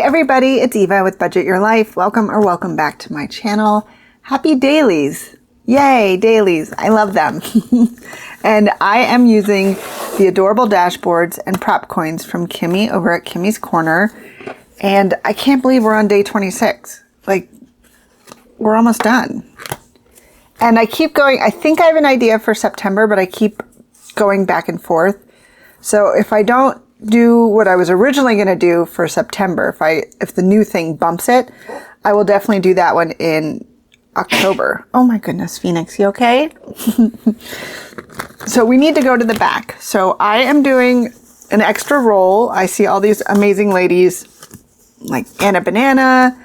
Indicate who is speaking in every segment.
Speaker 1: everybody, it's Eva with Budget Your Life. Welcome or welcome back to my channel. Happy dailies. Yay, dailies. I love them. And I am using the adorable dashboards and prop coins from Kimmy over at Kimmy's Corner. And I can't believe we're on day 26. Like, we're almost done. And I keep going, I think I have an idea for September, but I keep going back and forth. So if I don't do what I was originally going to do for September, if the new thing bumps it, I will definitely do that one in October. Oh my goodness, Phoenix, you okay? So we need to go to the back. So I am doing an extra roll. I see all these amazing ladies like Anna Banana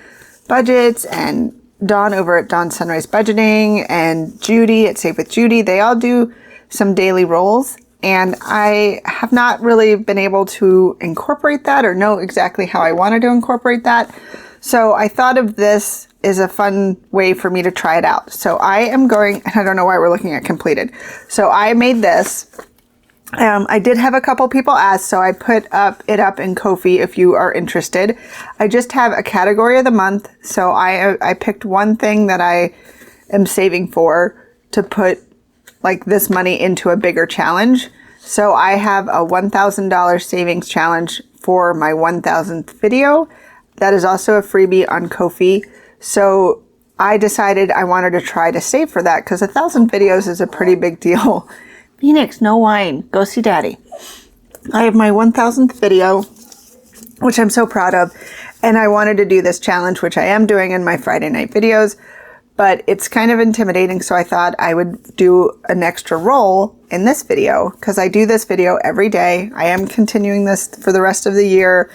Speaker 1: Budgets and Dawn over at Dawn Sunrise Budgeting and Judy at Save with Judy. They all do some daily rolls. And I have not really been able to incorporate that or know exactly how I wanted to incorporate that. So I thought of this as a fun way for me to try it out. So I am going, and I don't know why we're looking at completed. So I made this. I did have a couple people ask, so I put it up in Ko-fi if you are interested. I just have a category of the month. So I picked one thing that I am saving for to put like this money into a bigger challenge. So I have a $1,000 savings challenge for my 1,000th video. That is also a freebie on Ko-fi. So I decided I wanted to try to save for that because 1,000 videos is a pretty big deal. Phoenix, no wine. Go see Daddy. I have my 1,000th video, which I'm so proud of. And I wanted to do this challenge, which I am doing in my Friday night videos. But it's kind of intimidating, so I thought I would do an extra roll in this video because I do this video every day. I am continuing this for the rest of the year.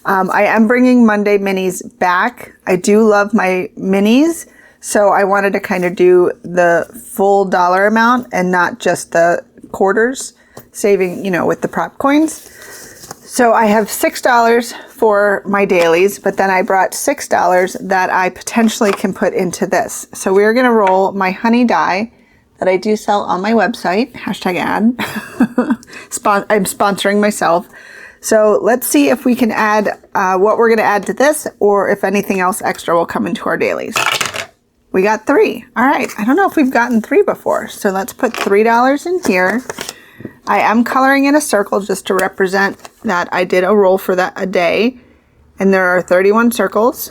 Speaker 1: I am bringing Monday minis back. I do love my minis, so I wanted to kind of do the full dollar amount and not just the quarters, saving, you know, with the prop coins. So I have $6 for my dailies, but then I brought $6 that I potentially can put into this. So we're going to roll my honey die that I do sell on my website, hashtag ad. I'm sponsoring myself. So let's see if we can add what we're going to add to this or if anything else extra will come into our dailies. We got 3. All right. I don't know if we've gotten 3 before. So let's put $3 in here. I am coloring in a circle just to represent that I did a roll for that a day. And there are 31 circles.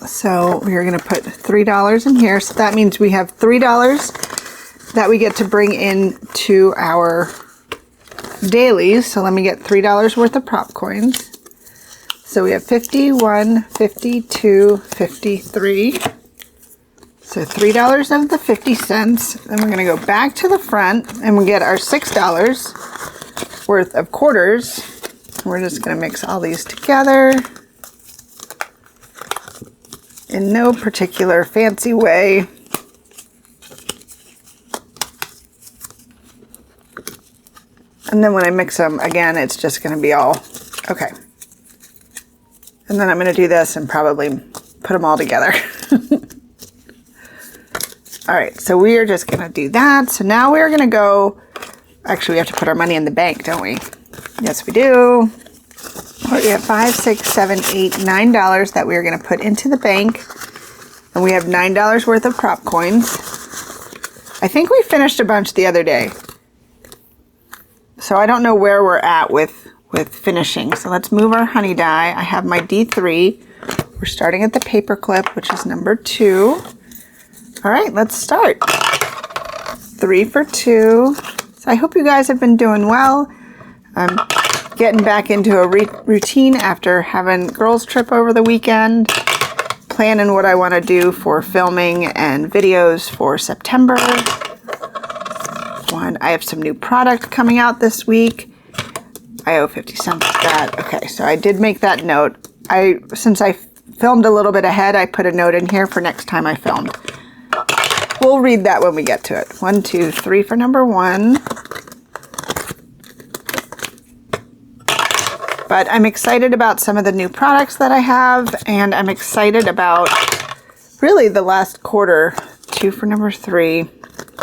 Speaker 1: So we're going to put $3 in here. So that means we have $3 that we get to bring in to our dailies. So let me get $3 worth of prop coins. So we have 51, 52, 53. So $3 of the 50 cents. Then we're going to go back to the front and we get our $6 worth of quarters. We're just going to mix all these together in no particular fancy way. And then when I mix them again, it's just going to be all okay. And then I'm going to do this and probably put them all together. All right, so we are just going to do that. So now we're going to go, actually we have to put our money in the bank, don't we? Yes, we do. We have $5, $6, $7, $8, $9 that we're going to put into the bank. And we have $9 worth of prop coins. I think we finished a bunch the other day. So I don't know where we're at with finishing. So let's move our honey die. I have my D3. We're starting at the paper clip, which is number 2. All right, let's start. 3 for 2. So I hope you guys have been doing well. I'm getting back into a routine after having girls trip over the weekend, planning what I want to do for filming and videos for September. I have some new product coming out this week. I owe 50 cents for that. Okay, so I did make that note. Since I filmed a little bit ahead, I put a note in here for next time I filmed. We'll read that when we get to it. 1, 2, 3 for number 1. But I'm excited about some of the new products that I have, and I'm excited about really the last quarter, 2 for number 3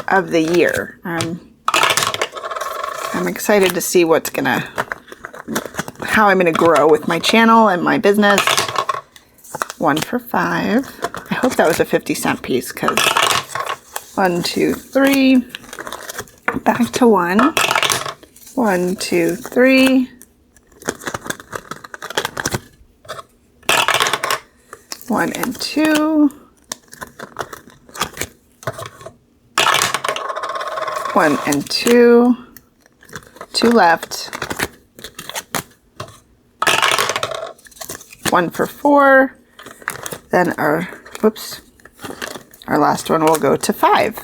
Speaker 1: of the year. I'm excited to see how how I'm going to grow with my channel and my business. 1 for $5. I hope that was a 50-cent piece because 1, 2, 3. Back to 1. 1, 2, 3. 1 and 2. 1 and 2. 2 left. 1 for 4. Then our last one will go to 5.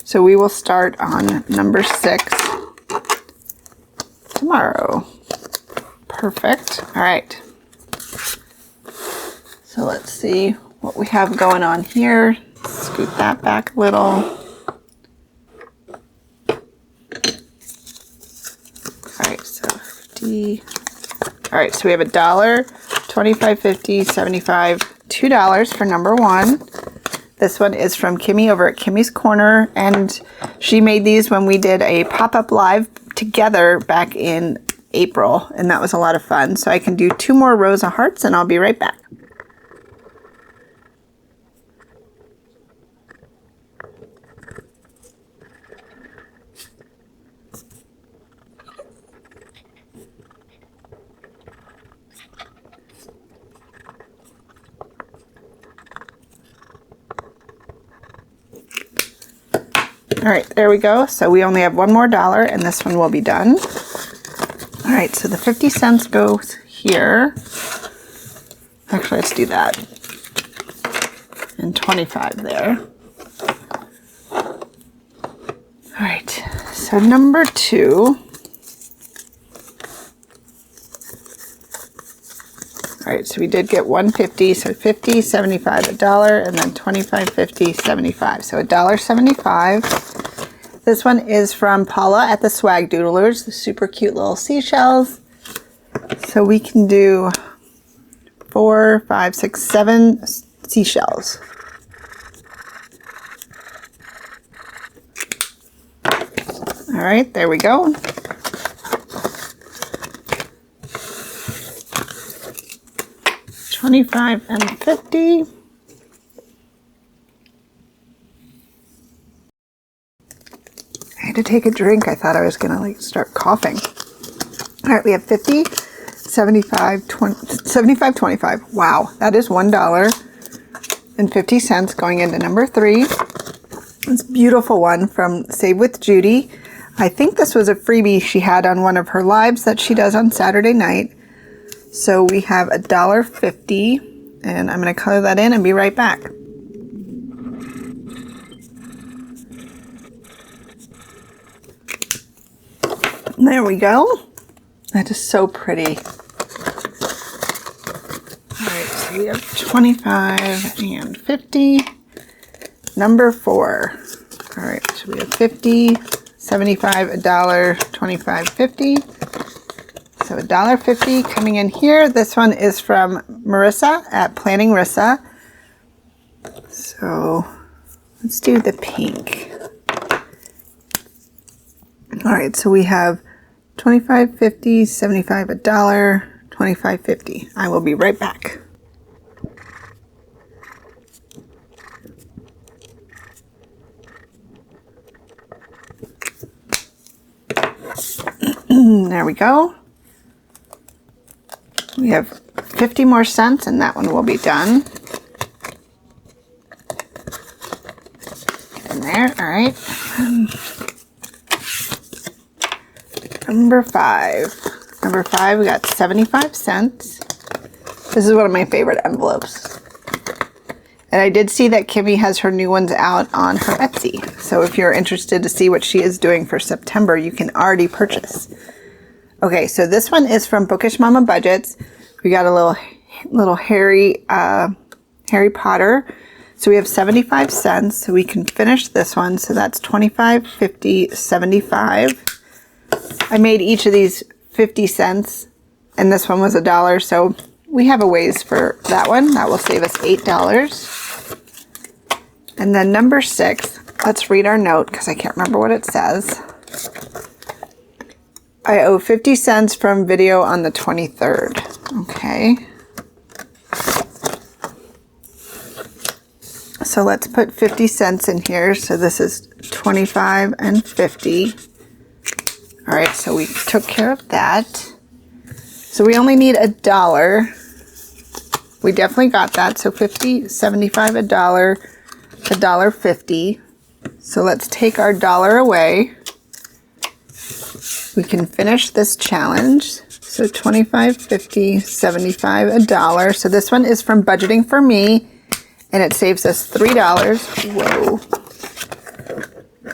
Speaker 1: So we will start on number 6 tomorrow. Perfect. All right. So let's see what we have going on here. Scoot that back a little. All right, so 50. All right, so we have $1, 25, 50, 75, $2 for number 1. This one is from Kimmy over at Kimmy's Corner, and she made these when we did a pop-up live together back in April, and that was a lot of fun. So I can do 2 more rows of hearts, and I'll be right back. All right, there we go. So we only have $1 more, and this one will be done. All right, so the 50 cents goes here. Actually, let's do that. And 25 there. All right, so number 2. All right, so we did get 150, so 50, 75, $1, and then 25, 50, 75. So $1.75. This one is from Paula at the Swag Doodlers, the super cute little seashells. So we can do 4, 5, 6, 7 seashells. All right, there we go. $25 and $50. I had to take a drink. I thought I was gonna like start coughing. All right, we have 50, 75, 20, 75, 25. Wow, that is $1.50 going into number 3. This beautiful one from Save with Judy. I think this was a freebie she had on one of her lives that she does on Saturday night. So we have $1.50, and I'm going to color that in and be right back. There we go. That is so pretty. All right, so we have 25 and 50. Number 4. All right, so we have 50, 75, $1, 25, 50. So $1.50 coming in here. This one is from Marissa at Planning Rissa. So let's do the pink. All right, so we have 25, 50, 75, $1, 25, 50. I will be right back. There we go. We have 50 more cents, and that one will be done. Get in there. All right. Number 5. Number 5, we got 75 cents. This is one of my favorite envelopes. And I did see that Kimmy has her new ones out on her Etsy. So if you're interested to see what she is doing for September, you can already purchase. Okay, so this one is from Bookish Mama Budgets. We got a little Harry Potter. So we have 75 cents. So we can finish this one. So that's 25, 50, 75. I made each of these 50 cents, and this one was $1. So we have a ways for that one. That will save us $8. And then number 6, let's read our note because I can't remember what it says. I owe 50 cents from video on the 23rd. Okay. So let's put 50 cents in here. So this is 25 and 50. All right, so we took care of that. So we only need $1. We definitely got that. So 50, 75, $1, $1.50. So let's take our $1 away. We can finish this challenge. So 25, 50, 75, $1. So this one is from Budgeting for Me, and it saves us $3. Whoa.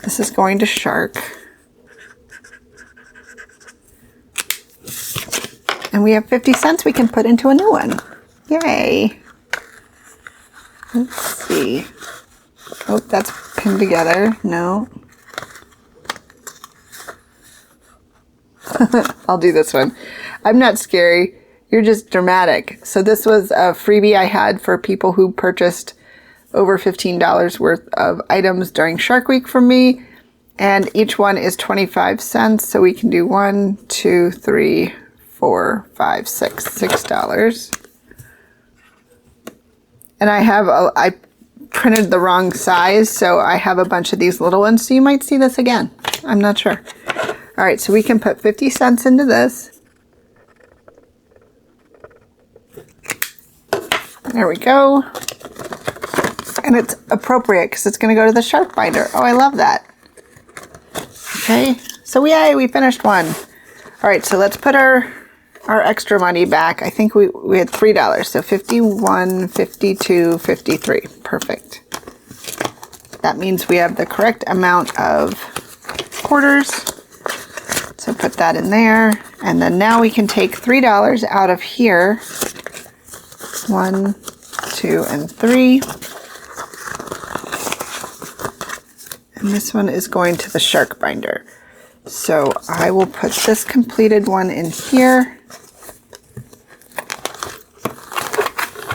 Speaker 1: This is going to Shark. And we have 50 cents we can put into a new one. Yay. Let's see. Oh, that's pinned together. No. I'll do this one. I'm not scary. You're just dramatic. So this was a freebie I had for people who purchased over $15 worth of items during Shark Week from me. And each one is 25 cents. So we can do 1, 2, 3, 4, 5, 6, $6. And I printed the wrong size, so I have a bunch of these little ones. So you might see this again. I'm not sure. All right, so we can put 50 cents into this. There we go. And it's appropriate because it's going to go to the Shark binder. Oh, I love that. Okay, so yay, we finished one. All right, so let's put our extra money back. I think we had $3. So 51, 52, 53. Perfect. That means we have the correct amount of quarters. So put that in there. And then now we can take $3 out of here. 1, 2, and 3. And this one is going to the Shark binder. So I will put this completed one in here.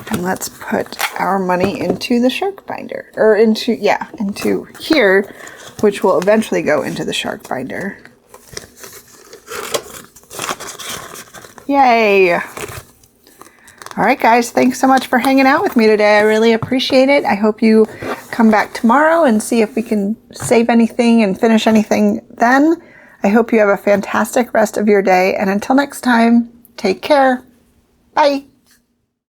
Speaker 1: And let's put our money into the Shark binder, or into here, which will eventually go into the Shark binder. Yay! All right, guys, thanks so much for hanging out with me today. I really appreciate it. I hope you come back tomorrow and see if we can save anything and finish anything then. I hope you have a fantastic rest of your day. And until next time, take care. Bye.